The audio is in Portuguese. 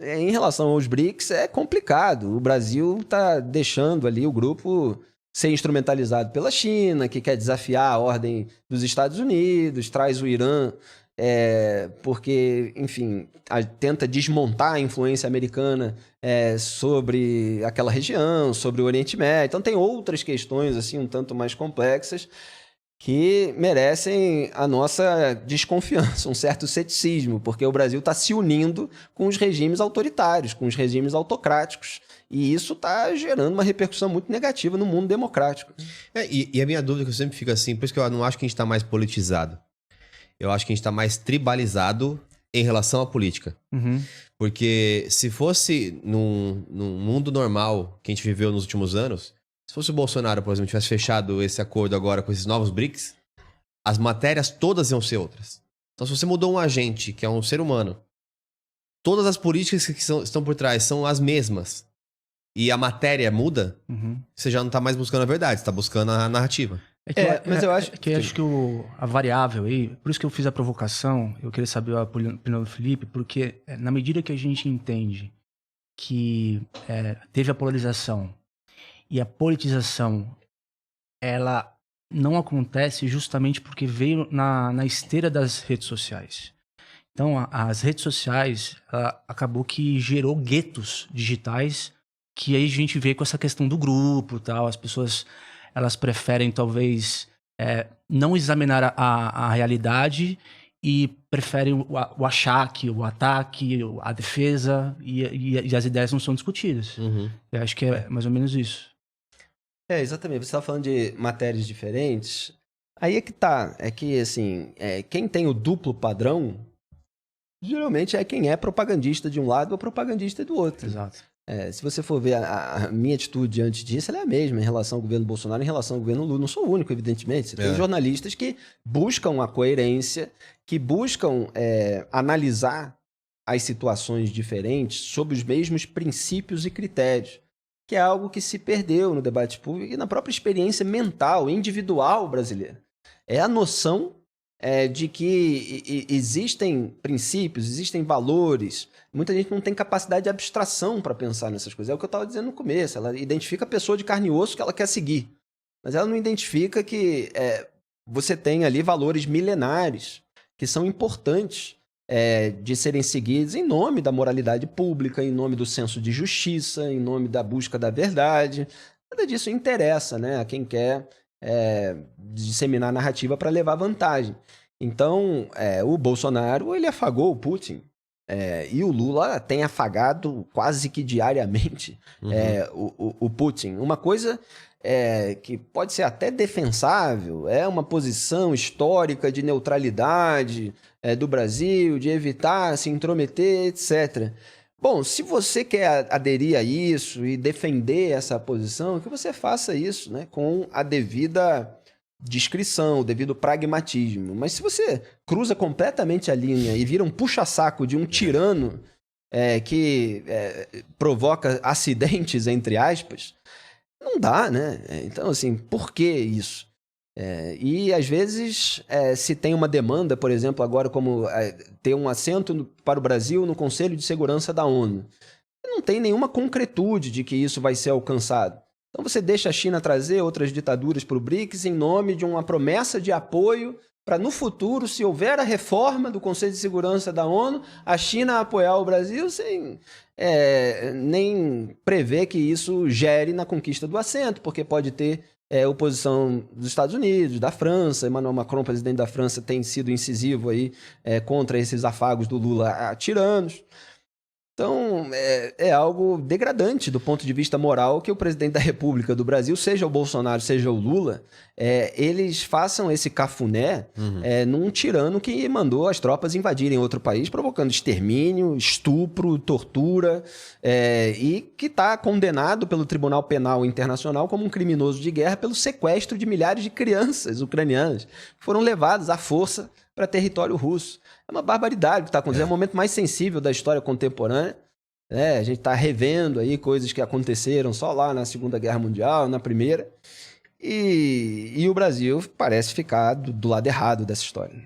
em relação aos BRICS, é complicado. O Brasil está deixando ali o grupo ser instrumentalizado pela China, que quer desafiar a ordem dos Estados Unidos, traz o Irã, porque, enfim, tenta desmontar a influência americana sobre aquela região, sobre o Oriente Médio. Então tem outras questões assim um tanto mais complexas que merecem a nossa desconfiança, um certo ceticismo, porque o Brasil está se unindo com os regimes autoritários, com os regimes autocráticos, e isso está gerando uma repercussão muito negativa no mundo democrático. E a minha dúvida que eu sempre fico assim, por isso que eu não acho que a gente está mais politizado. Eu acho que a gente está mais tribalizado em relação à política. Uhum. Porque se fosse num mundo normal que a gente viveu nos últimos anos, se fosse o Bolsonaro, por exemplo, tivesse fechado esse acordo agora com esses novos BRICS, as matérias todas iam ser outras. Então, se você mudou um agente, que é um ser humano, todas as políticas que estão por trás são as mesmas, e a matéria muda, você já não está mais buscando a verdade, você está buscando a narrativa. Mas eu acho que a variável aí, por isso que eu fiz a provocação, eu queria saber a opinião do Felipe, porque na medida que a gente entende que teve a polarização e a politização, ela não acontece justamente porque veio na esteira das redes sociais. Então, as redes sociais, acabou que gerou guetos digitais, que aí a gente vê com essa questão do grupo e tal, as pessoas, elas preferem talvez não examinar a realidade e preferem o achaque, o ataque, a defesa, e as ideias não são discutidas. Eu acho que é mais ou menos isso. Exatamente. Você estava falando de matérias diferentes. Aí é que tá. É que, assim, quem tem o duplo padrão, geralmente é quem é propagandista de um lado ou propagandista do outro. Exato. Se você for ver a minha atitude diante disso, ela é a mesma em relação ao governo Bolsonaro, em relação ao governo Lula. Não sou o único, evidentemente. Você tem jornalistas que buscam a coerência, que buscam analisar as situações diferentes sob os mesmos princípios e critérios, que é algo que se perdeu no debate público e na própria experiência mental, individual brasileira. É a noção de que existem princípios, existem valores. Muita gente não tem capacidade de abstração para pensar nessas coisas. É o que eu estava dizendo no começo. Ela identifica a pessoa de carne e osso que ela quer seguir. Mas ela não identifica que você tem ali valores milenares que são importantes de serem seguidos em nome da moralidade pública, em nome do senso de justiça, em nome da busca da verdade. Nada disso interessa, né, a quem quer disseminar narrativa para levar vantagem. Então, o Bolsonaro, ele afagou o Putin. E o Lula tem afagado quase que diariamente o Putin. Uma coisa que pode ser até defensável, é uma posição histórica de neutralidade do Brasil, de evitar se intrometer, etc. Bom, se você quer aderir a isso e defender essa posição, que você faça isso, né, com a devida discrição, o devido pragmatismo. Mas se você cruza completamente a linha e vira um puxa-saco de um tirano que provoca acidentes, entre aspas, não dá, né? Então, assim, por que isso? E, às vezes, se tem uma demanda, por exemplo, agora como ter um assento para o Brasil no Conselho de Segurança da ONU, não tem nenhuma concretude de que isso vai ser alcançado. Então você deixa a China trazer outras ditaduras para o BRICS em nome de uma promessa de apoio para, no futuro, se houver a reforma do Conselho de Segurança da ONU, a China apoiar o Brasil sem nem prever que isso gere na conquista do assento, porque pode ter oposição dos Estados Unidos, da França. Emmanuel Macron, presidente da França, tem sido incisivo aí, contra esses afagos do Lula a tiranos. Então, é algo degradante do ponto de vista moral que o presidente da República do Brasil, seja o Bolsonaro, seja o Lula, eles façam esse cafuné num tirano que mandou as tropas invadirem outro país, provocando extermínio, estupro, tortura, e que está condenado pelo Tribunal Penal Internacional como um criminoso de guerra pelo sequestro de milhares de crianças ucranianas que foram levadas à força para território russo. É uma barbaridade o que está acontecendo. É o momento mais sensível da história contemporânea. A gente está revendo aí coisas que aconteceram só lá na Segunda Guerra Mundial, na Primeira. E o Brasil parece ficar do lado errado dessa história.